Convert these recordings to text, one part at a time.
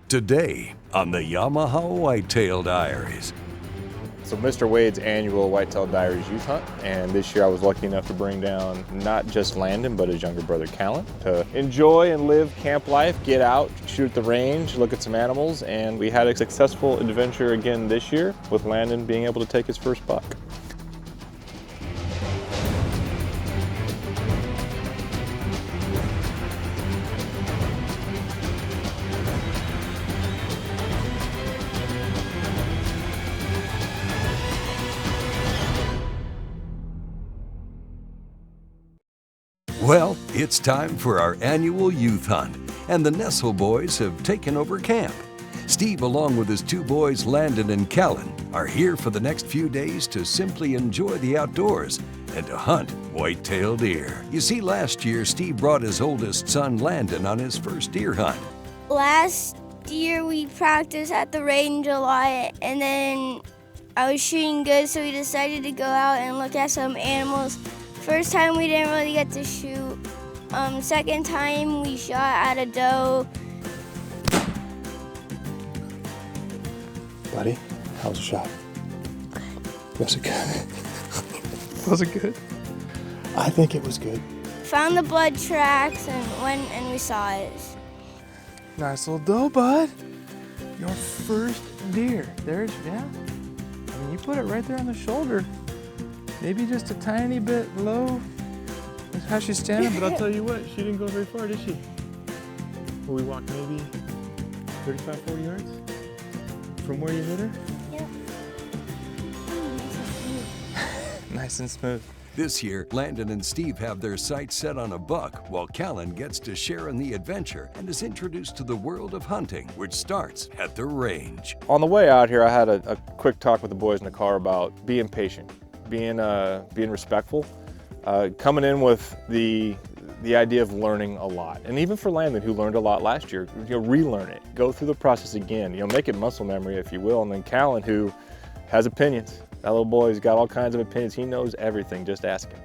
Today on the Yamaha Whitetail Diaries. So Mr. Wade's annual Whitetail Diaries youth hunt, and this year I was lucky enough to bring down not just Landon, but his younger brother Callan to enjoy and live camp life, get out, shoot at the range, look at some animals, and we had a successful adventure again this year with Landon being able to take his first buck. Well, it's time for our annual youth hunt, and the Nessl boys have taken over camp. Steve, along with his two boys, Landon and Callan, are here for the next few days to simply enjoy the outdoors and to hunt whitetail deer. You see, last year, Steve brought his oldest son, Landon, on his first deer hunt. Last year, we practiced at the range a lot, and then I was shooting good, so we decided to go out and look at some animals. First time we didn't really get to shoot. Second time we shot at a doe. Buddy, how was the shot? Was it good? Was it good? I think it was good. Found the blood tracks and went and we saw it. Nice little doe, bud. Your first deer. There's, yeah. I mean, you put it right there on the shoulder. Maybe just a tiny bit low. That's how she's standing, but I'll tell you what, she didn't go very far, did she? Well, we walked maybe 35, 40 yards from where you hit her? Yep. Nice and smooth. This year, Landon and Steve have their sights set on a buck, while Callan gets to share in the adventure and is introduced to the world of hunting, which starts at the range. On the way out here, I had a quick talk with the boys in the car about being patient, being respectful, coming in with the idea of learning a lot. And even for Landon, who learned a lot last year, relearn it, go through the process again, make it muscle memory, if you will. And then Callan, who has opinions. That little boy's got all kinds of opinions. He knows everything, just ask him.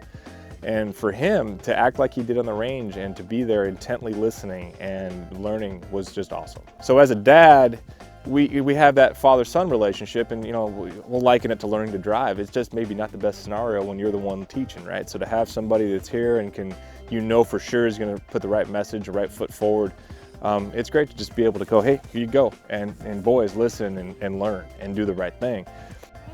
And for him to act like he did on the range and to be there intently listening and learning was just awesome. So as a dad, we have that father-son relationship, and we'll liken it to learning to drive. It's just maybe not the best scenario when you're the one teaching, right? So to have somebody that's here and can, for sure is going to put the right message, the right foot forward, it's great to just be able to go, hey, here you go, and boys, listen and learn and do the right thing.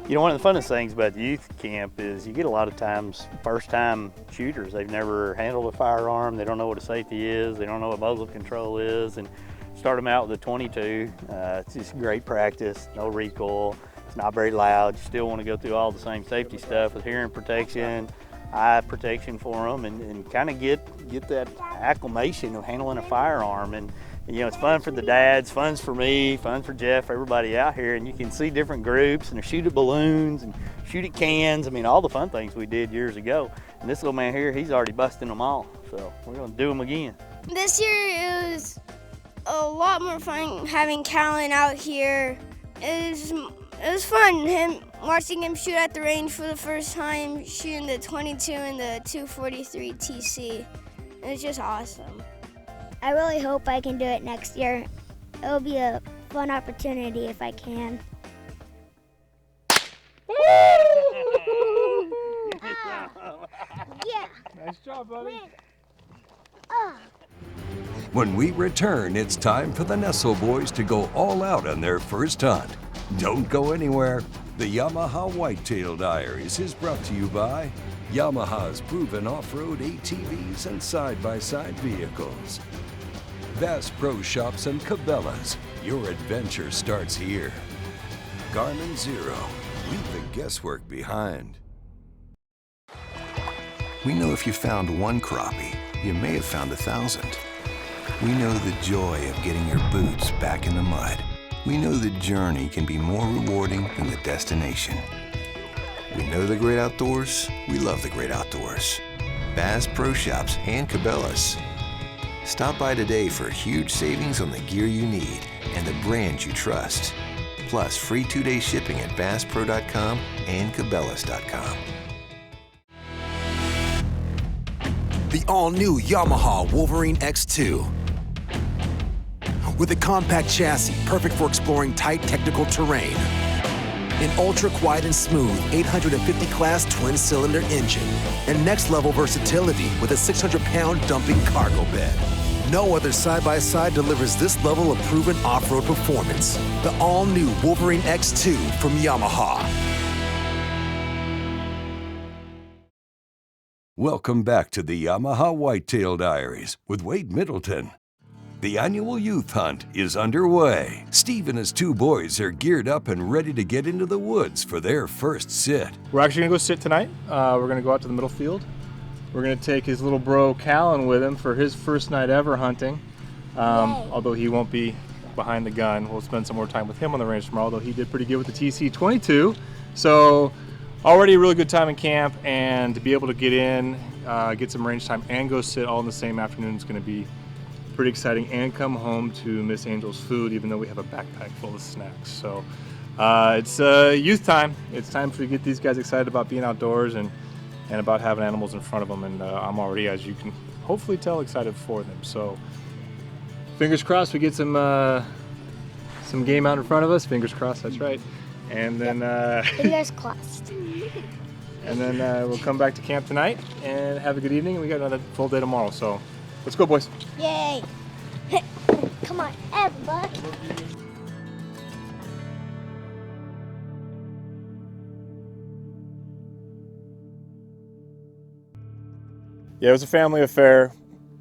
One of the funnest things about the youth camp is you get a lot of times first-time shooters. They've never handled a firearm. They don't know what a safety is. They don't know what muzzle control is. And start them out with a 22. It's just great practice, no recoil. It's not very loud. You still want to go through all the same safety stuff with hearing protection, eye protection for them, and kind of get that acclimation of handling a firearm. And it's fun for the dads, fun's for me, fun for Jeff, everybody out here, and you can see different groups and shoot at balloons and shoot at cans. I mean, all the fun things we did years ago. And this little man here, he's already busting them all. So we're gonna do them again. This year it was a lot more fun having Callan out here. It was fun watching him shoot at the range for the first time, shooting the 22 and the 243 TC. It was just awesome. I really hope I can do it next year. It'll be a fun opportunity if I can. Yeah. Nice job, buddy. When we return, it's time for the Nessl boys to go all out on their first hunt. Don't go anywhere. The Yamaha Whitetail Diaries is brought to you by Yamaha's proven off-road ATVs and side-by-side vehicles. Bass Pro Shops and Cabela's. Your adventure starts here. Garmin Zero. Leave the guesswork behind. We know if you found one crappie, you may have found 1,000. We know the joy of getting your boots back in the mud. We know the journey can be more rewarding than the destination. We know the great outdoors. We love the great outdoors. Bass Pro Shops and Cabela's. Stop by today for huge savings on the gear you need and the brands you trust. Plus free 2-day shipping at BassPro.com and Cabela's.com. The all-new Yamaha Wolverine X2. with a compact chassis perfect for exploring tight technical terrain. An ultra-quiet and smooth 850 class twin-cylinder engine, and next-level versatility with a 600-pound dumping cargo bed. No other side-by-side delivers this level of proven off-road performance. The all-new Wolverine X2 from Yamaha. Welcome back to the Yamaha Whitetail Diaries with Wade Middleton. The annual youth hunt is underway. Steve and his two boys are geared up and ready to get into the woods for their first sit. We're actually gonna go sit tonight. We're gonna go out to the middle field. We're gonna take his little bro Callan with him for his first night ever hunting. Although he won't be behind the gun. We'll spend some more time with him on the range tomorrow, although he did pretty good with the TC-22. So already a really good time in camp, and to be able to get in, get some range time and go sit all in the same afternoon is gonna be pretty exciting, and come home to Miss Angel's food, even though we have a backpack full of snacks. So it's youth time. It's time to get these guys excited about being outdoors and about having animals in front of them. And I'm already, as you can hopefully tell, excited for them. So fingers crossed we get some game out in front of us. Fingers crossed, that's right. And then Fingers crossed. and then we'll come back to camp tonight and have a good evening. And we got another full day tomorrow. So let's go, boys. Yay. Come on, everybody. Yeah, it was a family affair,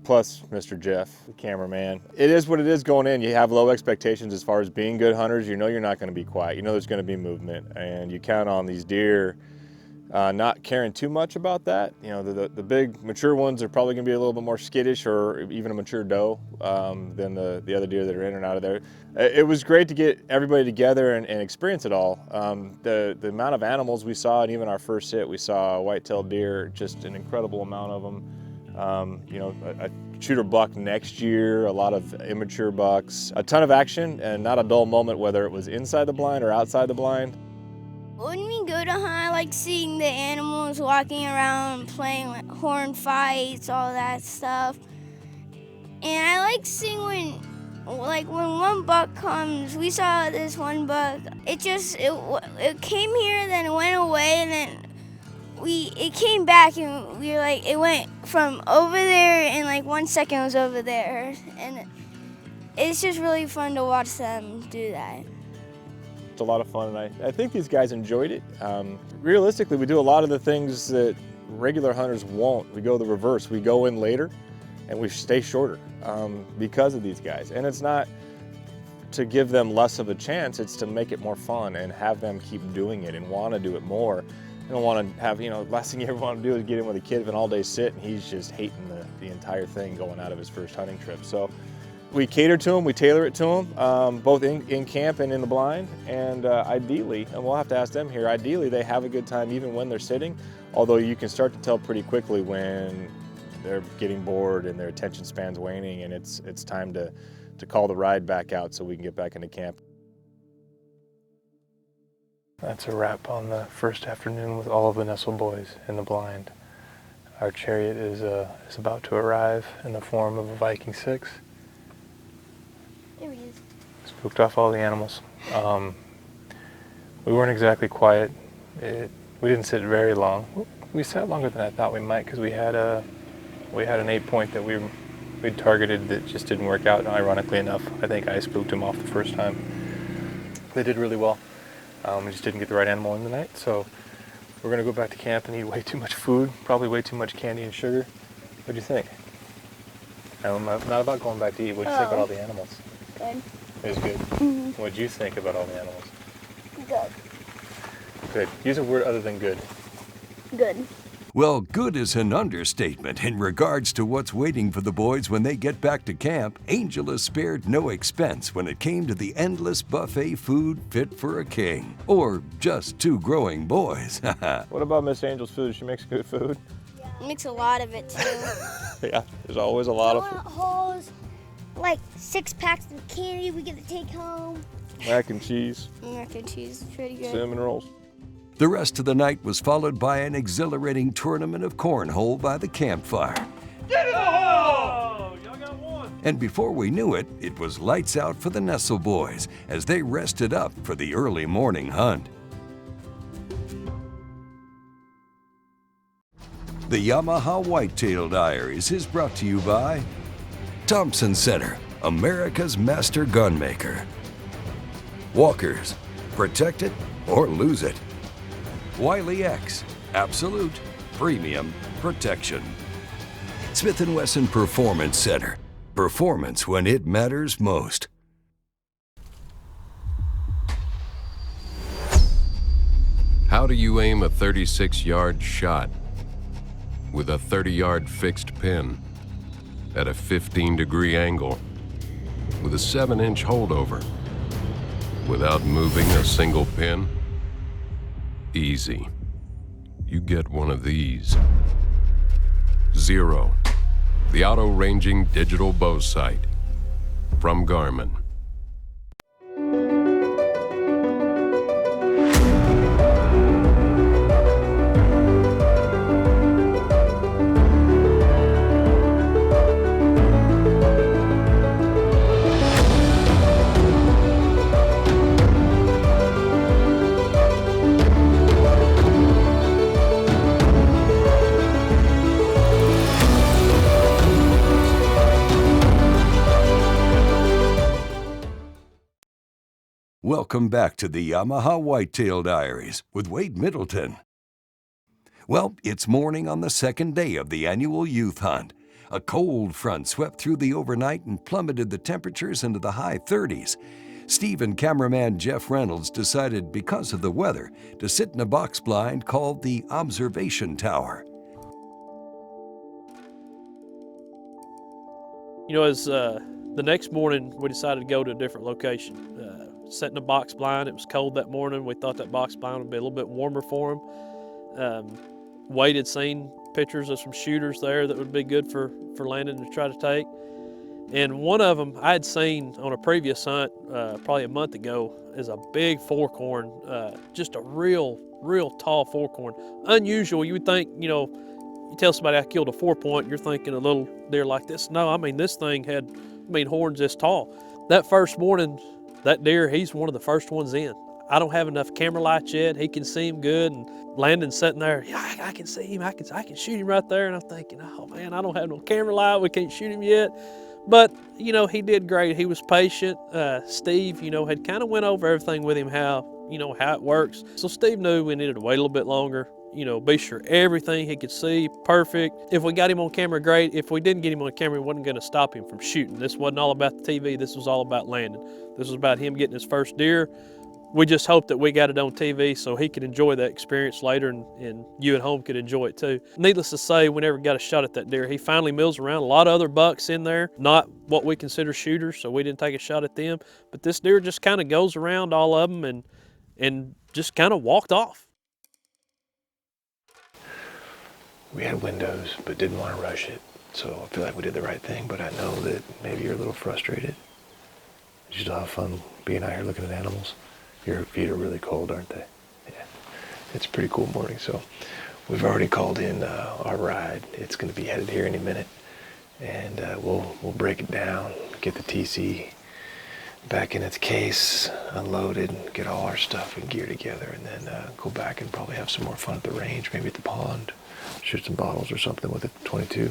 plus Mr. Jeff, the cameraman. It is what it is going in. You have low expectations as far as being good hunters. You know you're not going to be quiet. You know there's going to be movement, and you count on these deer not caring too much about that. You know, the big mature ones are probably going to be a little bit more skittish, or even a mature doe, than the other deer that are in and out of there. It was great to get everybody together and experience it all. The amount of animals we saw, and even our first hit, we saw whitetail deer, just an incredible amount of them. You know, a shooter buck next year, a lot of immature bucks, a ton of action, and not a dull moment, whether it was inside the blind or outside the blind. When we go to hunt, I like seeing the animals walking around, playing like horn fights, all that stuff. And I like seeing when one buck comes. We saw this one buck. It came here, then it went away, and then it came back, and we were like, it went from over there, and like 1 second it was over there, and it's just really fun to watch them do that. It's a lot of fun, and I think these guys enjoyed it. Realistically, we do a lot of the things that regular hunters won't. We go the reverse. We go in later, and we stay shorter because of these guys. And it's not to give them less of a chance, it's to make it more fun and have them keep doing it and want to do it more. You don't want to have, last thing you ever want to do is get in with a kid of an all-day sit, and he's just hating the entire thing going out of his first hunting trip. So we cater to them, we tailor it to them, both in camp and in the blind, and ideally, and we'll have to ask them here, ideally they have a good time even when they're sitting, although you can start to tell pretty quickly when they're getting bored and their attention span's waning, and it's time to call the ride back out so we can get back into camp. That's a wrap on the first afternoon with all of the Nessl boys in the blind. Our chariot is about to arrive in the form of a Viking 6. There he is. Spooked off all the animals. We weren't exactly quiet. We didn't sit very long. We sat longer than I thought we might, because we had an 8-point that we'd targeted that just didn't work out. And ironically enough, I think I spooked them off the first time. They did really well. We just didn't get the right animal in the night. So we're gonna go back to camp and eat way too much food, probably way too much candy and sugar. What do you think? I'm not about going back to eat. What do you think about all the animals? Good. It was good. Mm-hmm. What did you think about all the animals? Good. Good. Use a word other than good. Good. Well, good is an understatement in regards to what's waiting for the boys when they get back to camp. Angel has spared no expense when it came to the endless buffet food fit for a king. Or just two growing boys. What about Miss Angel's food? She makes good food? Mix a lot of it too. Yeah, there's always a lot of food. Holes, like 6 packs of candy we get to take home. Mac and cheese. Mac and cheese is pretty good. Cinnamon rolls. The rest of the night was followed by an exhilarating tournament of cornhole by the campfire. Get in the hole! Y'all got one. And before we knew it, it was lights out for the Nessl boys as they rested up for the early morning hunt. The Yamaha Whitetail Diaries is brought to you by Thompson Center, America's master gunmaker. Walkers, protect it or lose it. Wiley X, absolute premium protection. Smith & Wesson Performance Center, performance when it matters most. How do you aim a 36-yard shot with a 30-yard fixed pin at a 15-degree angle with a 7-inch holdover without moving a single pin? Easy. You get one of these. Zero, the auto-ranging digital bow sight from Garmin. Welcome back to the Yamaha Whitetail Diaries with Wade Middleton. Well, it's morning on the second day of the annual youth hunt. A cold front swept through the overnight and plummeted the temperatures into the high 30s. Steve and cameraman Jeff Reynolds decided, because of the weather, to sit in a box blind called the Observation Tower. You know, as the next morning, we decided to go to a different location. Set in a box blind. It was cold that morning. We thought that box blind would be a little bit warmer for him. Wade had seen pictures of some shooters there that would be good for Landon to try to take. And one of them I had seen on a previous hunt probably a month ago is a big forkhorn, just a real tall forkhorn. Unusual. You would think, you know, you tell somebody I killed a 4-point, you're thinking a little deer like this. No, I mean, this thing had, horns this tall. That first morning, that deer, he's one of the first ones in. I don't have enough camera lights yet. He can see him good, and Landon's sitting there. Yeah, I can see him. I can shoot him right there. And I'm thinking, oh man, I don't have no camera light. We can't shoot him yet. But you know, he did great. He was patient. Steve, you know, had kind of went over everything with him, how it works. So Steve knew we needed to wait a little bit longer. You know, be sure everything he could see, perfect. If we got him on camera, great. If we didn't get him on camera, it wasn't going to stop him from shooting. This wasn't all about the TV. This was all about Landon. This was about him getting his first deer. We just hoped that we got it on TV so he could enjoy that experience later, and you at home could enjoy it too. Needless to say, we never got a shot at that deer. He finally mills around. A lot of other bucks in there, not what we consider shooters, so we didn't take a shot at them. But this deer just kind of goes around all of them and just kind of walked off. We had windows, but didn't want to rush it. So I feel like we did the right thing, but I know that maybe you're a little frustrated. You still have fun being out here looking at animals. Your feet are really cold, aren't they? Yeah, it's a pretty cool morning. So we've already called in our ride. It's going to be headed here any minute, and we'll break it down, get the TC back in its case, unloaded, get all our stuff and gear together, and then go back and probably have some more fun at the range, maybe at the pond, shoot some bottles or something with a 22.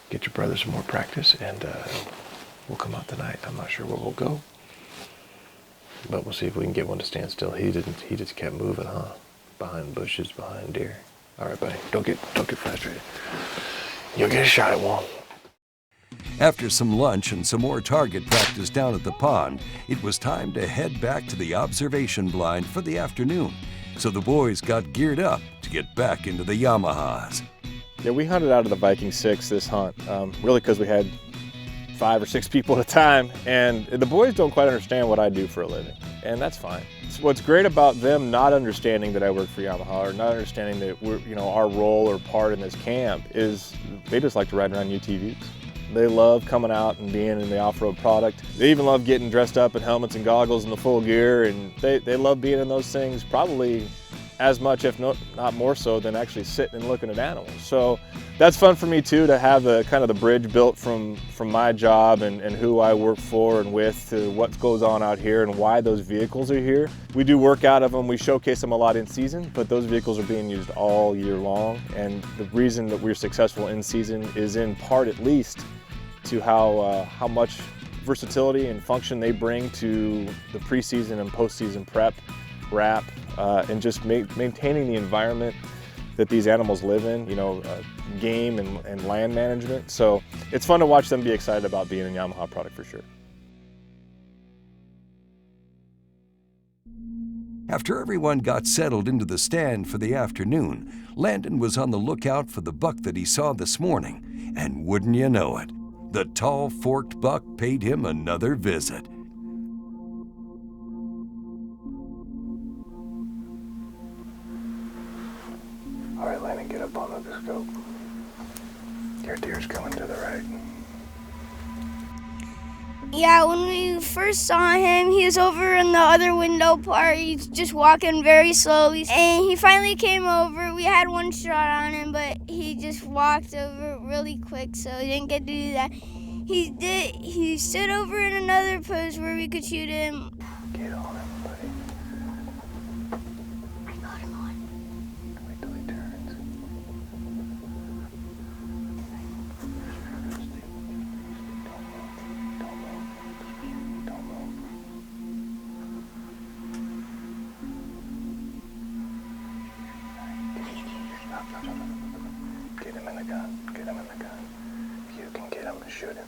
Get your brother some more practice, and we'll come out tonight. I'm not sure where we'll go, but we'll see if we can get one to stand still. He just kept moving, huh? Behind bushes, behind deer. All right, buddy, don't get frustrated. You'll get a shot at one. After some lunch and some more target practice down at the pond, it was time to head back to the observation blind for the afternoon. So the boys got geared up to get back into the Yamahas. Yeah, we hunted out of the Viking 6 this hunt, really because we had 5 or 6 people at a time, and the boys don't quite understand what I do for a living, and that's fine. What's great about them not understanding that I work for Yamaha, or not understanding that we're, our role or part in this camp, is they just like to ride around UTVs. They love coming out and being in the off-road product. They even love getting dressed up in helmets and goggles and the full gear, and they love being in those things probably as much, if not more so, than actually sitting and looking at animals. So that's fun for me too, to have the kind of the bridge built from my job and who I work for and with to what goes on out here and why those vehicles are here. We do work out of them, we showcase them a lot in season, but those vehicles are being used all year long. And the reason that we're successful in season is in part, at least, to how much versatility and function they bring to the preseason and postseason prep, wrap, and just maintaining the environment that these animals live in, game and land management. So it's fun to watch them be excited about being a Yamaha product for sure. After everyone got settled into the stand for the afternoon, Landon was on the lookout for the buck that he saw this morning. And wouldn't you know it, the tall forked buck paid him another visit. All right, Landon, get up on the scope. Your deer's coming to the right. Yeah, when we first saw him, he was over in the other window part. He's just walking very slowly. And he finally came over. We had one shot on him, but he just walked over really quick, so he didn't get to do that. He stood over in another post where we could shoot him. Get on him, buddy. Wait till he turns. Don't move. Stop. Get him in the gun. If you can get him, shoot him.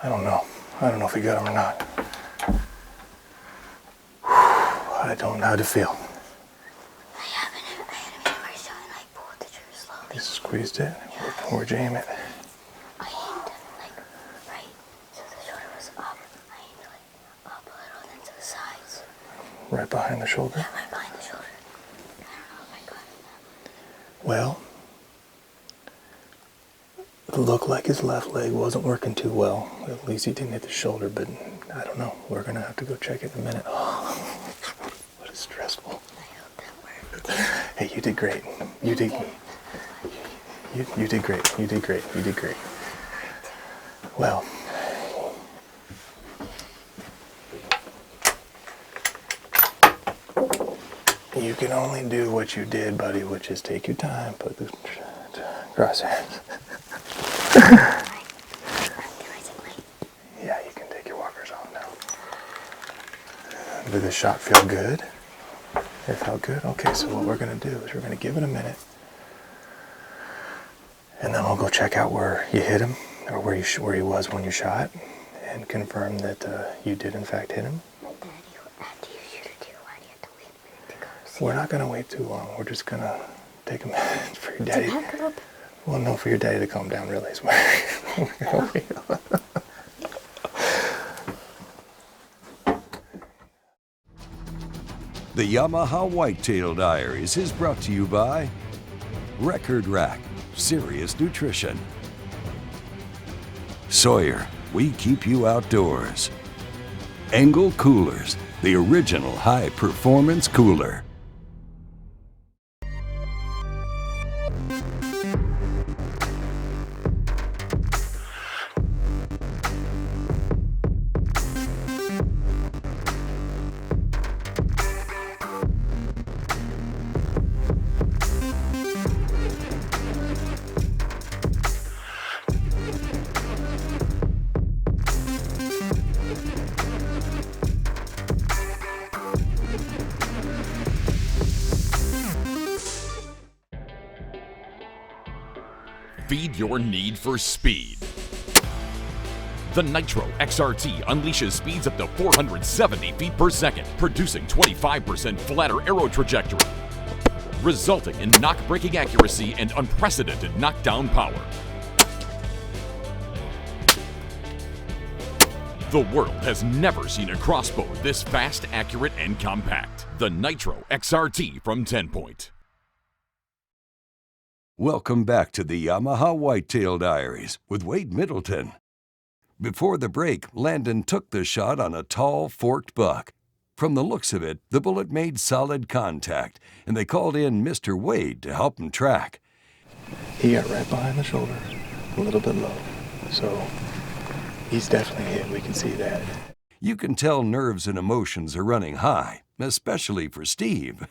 I don't know if he got him or not. I don't know how to feel. I had him in my shot and I pulled the trigger slowly. You squeezed it? Where'd you aim it? I aimed right, so the shoulder was up. I aimed up a little, then to the sides. Right behind the shoulder? Yeah, right behind the shoulder. I don't know if I got him. Well, it looked like his left leg wasn't working too well. At least he didn't hit the shoulder, but I don't know. We're gonna have to go check it in a minute. Oh, what is stressful. I hope that worked. Hey, you did great. You did great. Well, you can only do what you did, buddy, which is take your time, put the crosshairs. Yeah, you can take your walkers off now. Did the shot feel good? It felt good? Okay, so what we're going to do is we're going to give it a minute. And then we'll go check out where you hit him, or where he was when you shot, and confirm that you did in fact hit him. But Daddy, after you shoot a deer, why do you have to wait a minute to go see? We're not going to wait too long. We're just going to take a minute for your daddy. To back up? Well, no, for your daddy to calm down, really. The Yamaha Whitetail Diaries is brought to you by Record Rack, Serious Nutrition. Sawyer, we keep you outdoors. Engel Coolers, the original high-performance cooler. Feed your need for speed. The Nitro XRT unleashes speeds up to 470 feet per second, producing 25% flatter arrow trajectory, resulting in knock-breaking accuracy and unprecedented knockdown power. The world has never seen a crossbow this fast, accurate, and compact. The Nitro XRT from 10 Point. Welcome back to the Yamaha Whitetail Diaries with Wade Middleton. Before the break, Landon took the shot on a tall, forked buck. From the looks of it, the bullet made solid contact, and they called in Mr. Wade to help him track. He got right behind the shoulder, a little bit low. So he's definitely hit. We can see that. You can tell nerves and emotions are running high, especially for Steve.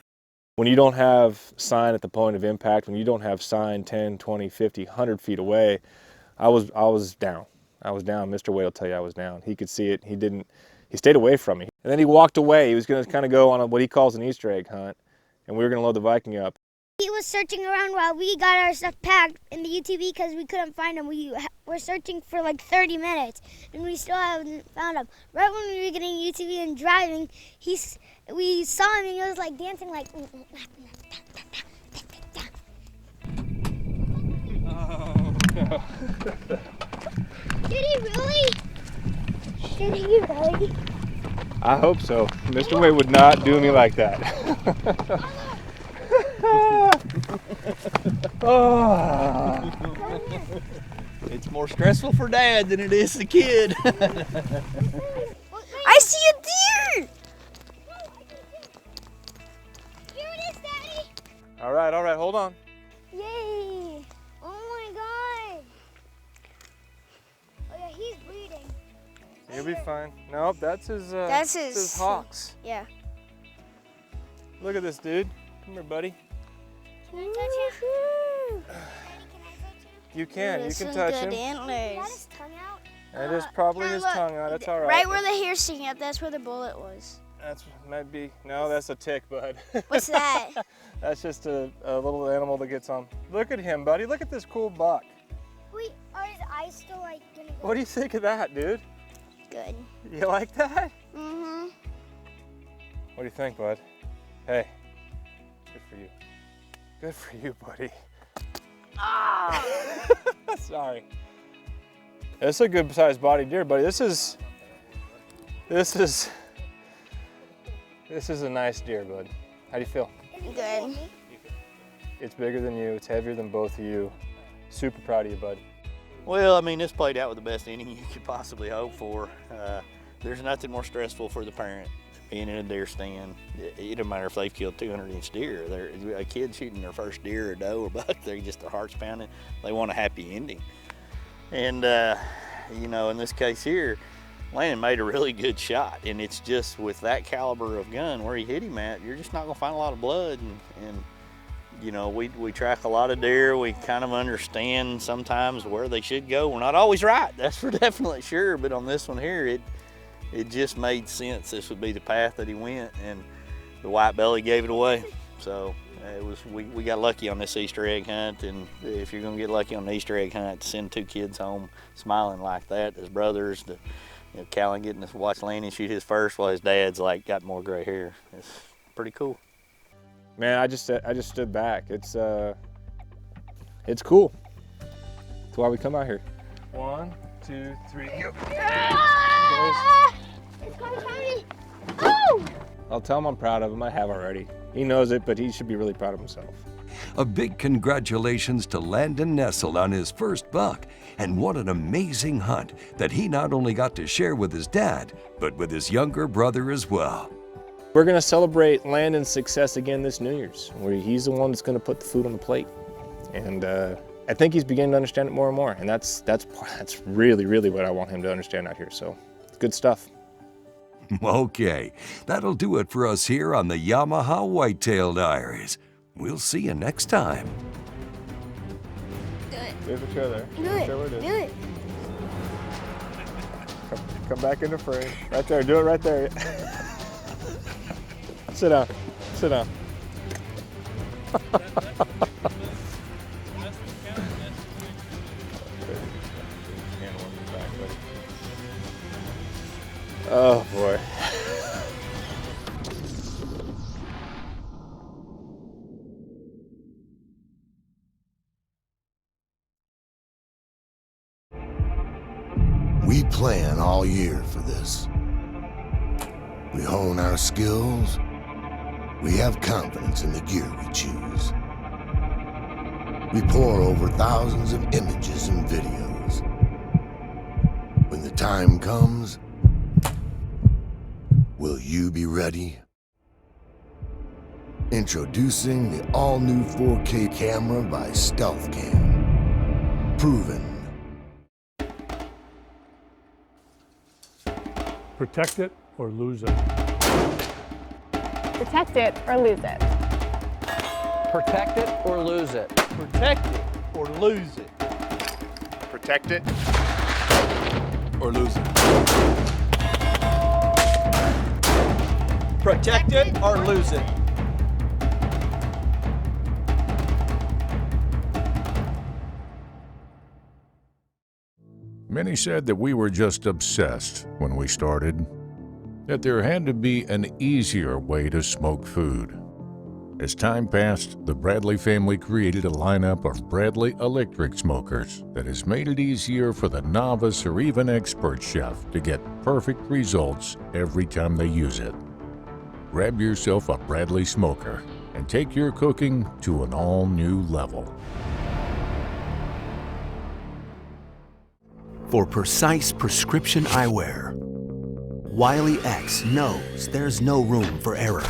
When you don't have sign at the point of impact, when you don't have sign 10, 20, 50, 100 feet away, I was down. I was down. Mr. Wade will tell you I was down. He could see it. He stayed away from me. And then he walked away. He was going to kind of go on what he calls an Easter egg hunt, and we were going to load the Viking up. He was searching around while we got our stuff packed in the UTV because we couldn't find him. We were searching for like 30 minutes, and we still haven't found him. Right when we were getting UTV and driving, we saw him, and he was like dancing like... Oh, no. Did he really? Did he really? I hope so. Mr. Wade would not do me like that. Oh. It's more stressful for Dad than it is the kid. I see a deer! Here it is, Daddy! All right, hold on. Yay! Oh my God! Oh yeah, he's breeding. He'll be fine. Nope, that's his hawks. Yeah. Look at this, dude. Come here, buddy. Can I touch him? You can touch him. Antlers. Got his tongue out? That is probably his tongue out. That's all right. Right where the hair's sticking up, that's where the bullet was. Might be. No, that's a tick, bud. What's that? That's just a little animal that gets on. Look at him, buddy. Look at this cool buck. Wait, are his eyes still like gonna go? What do you think of that, dude? Good. You like that? Mm-hmm. What do you think, bud? Hey, good for you. Good for you, buddy. Ah! Sorry. It's a good sized body deer, buddy. This is a nice deer, bud. How do you feel? Good. It's bigger than you. It's heavier than both of you. Super proud of you, bud. Well, I mean, this played out with the best inning you could possibly hope for. There's nothing more stressful for the parent than being in a deer stand. It doesn't matter if they've killed 200-inch deer. A kid shooting their first deer or doe or buck, their heart's pounding. They want a happy ending. And, you know, in this case here, Landon made a really good shot, and it's just with that caliber of gun where he hit him at, you're just not gonna find a lot of blood. And you know, we track a lot of deer. We kind of understand sometimes where they should go. We're not always right, that's for definitely sure, but on this one here, it just made sense. This would be the path that he went, and the white belly gave it away. So we got lucky on this Easter egg hunt, and if you're gonna get lucky on the Easter egg hunt, to send two kids home smiling like that, his brothers, Callan getting to watch Landon shoot his first while his dad's like got more gray hair. It's pretty cool. Man, I just stood back. It's cool. That's why we come out here. 1, 2, 3, go. It's coming, Tony. Oh! I'll tell him I'm proud of him. I have already. He knows it, but he should be really proud of himself. A big congratulations to Landon Nessl on his first buck, and what an amazing hunt that he not only got to share with his dad, but with his younger brother as well. We're gonna celebrate Landon's success again this New Year's, where he's the one that's gonna put the food on the plate. And I think he's beginning to understand it more and more, and that's really, really what I want him to understand out here, so good stuff. Okay, that'll do it for us here on the Yamaha Whitetail Diaries. We'll see you next time. Do it. There's a chair there. Do it. Do it. Come back in the frame. Right there, do it right there. Sit down. Sit down. Oh boy. We plan all year for this. We hone our skills. We have confidence in the gear we choose. We pore over thousands of images and videos. When the time comes, will you be ready? Introducing the all-new 4K camera by StealthCam. Proven. Protect it or lose it. Protect it or lose it. Protect it or lose it. Protect it or lose it. Protect it or lose it. Protect it or lose it. Many said that we were just obsessed when we started, that there had to be an easier way to smoke food. As time passed, the Bradley family created a lineup of Bradley electric smokers that has made it easier for the novice or even expert chef to get perfect results every time they use it. Grab yourself a Bradley smoker and take your cooking to an all-new level. For precise prescription eyewear, Wiley X knows there's no room for error.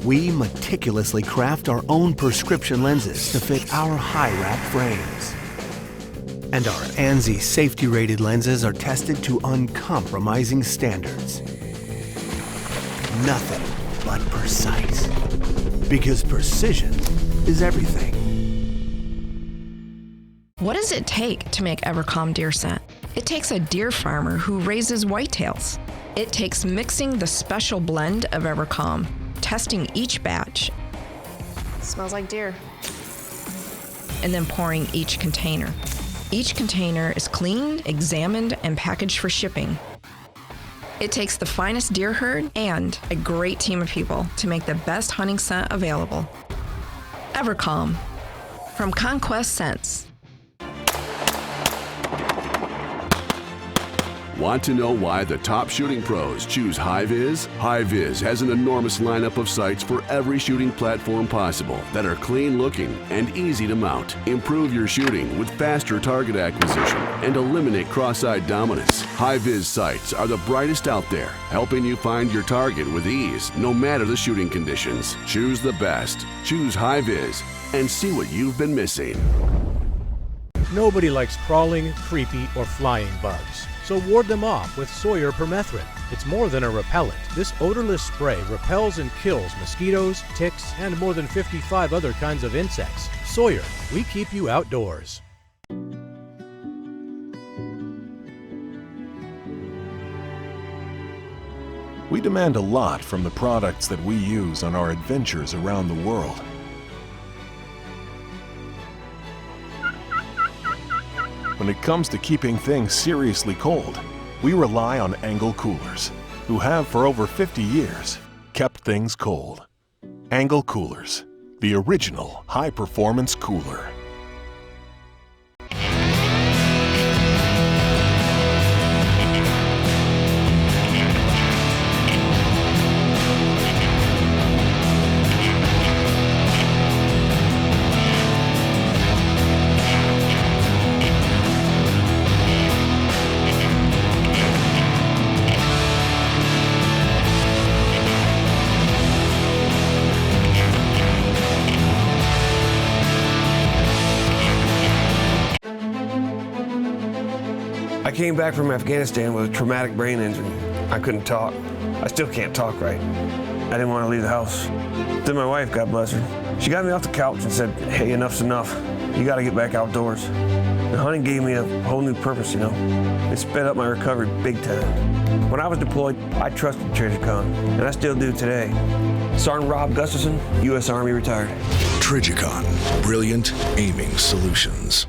We meticulously craft our own prescription lenses to fit our high-rack frames. And our ANSI safety-rated lenses are tested to uncompromising standards. Nothing but precise. Because precision is everything. What does it take to make EverCalm deer scent? It takes a deer farmer who raises whitetails. It takes mixing the special blend of EverCalm, testing each batch. Smells like deer. And then pouring each container. Each container is cleaned, examined, and packaged for shipping. It takes the finest deer herd and a great team of people to make the best hunting scent available. EverCalm from Conquest Scents. Want to know why the top shooting pros choose High-Vis? High-Vis has an enormous lineup of sights for every shooting platform possible that are clean looking and easy to mount. Improve your shooting with faster target acquisition and eliminate cross-eyed dominance. High-Vis sights are the brightest out there, helping you find your target with ease, no matter the shooting conditions. Choose the best. Choose High-Vis and see what you've been missing. Nobody likes crawling, creepy, or flying bugs. So ward them off with Sawyer Permethrin. It's more than a repellent. This odorless spray repels and kills mosquitoes, ticks, and more than 55 other kinds of insects. Sawyer, we keep you outdoors. We demand a lot from the products that we use on our adventures around the world. When it comes to keeping things seriously cold, we rely on Angle Coolers, who have for over 50 years kept things cold. Angle Coolers, the original high-performance cooler. I came back from Afghanistan with a traumatic brain injury. I couldn't talk. I still can't talk right. I didn't want to leave the house. Then my wife, God bless her, she got me off the couch and said, hey, enough's enough. You got to get back outdoors. And hunting gave me a whole new purpose, you know. It sped up my recovery big time. When I was deployed, I trusted Trijicon, and I still do today. Sergeant Rob Gustafson, U.S. Army retired. Trijicon, brilliant aiming solutions.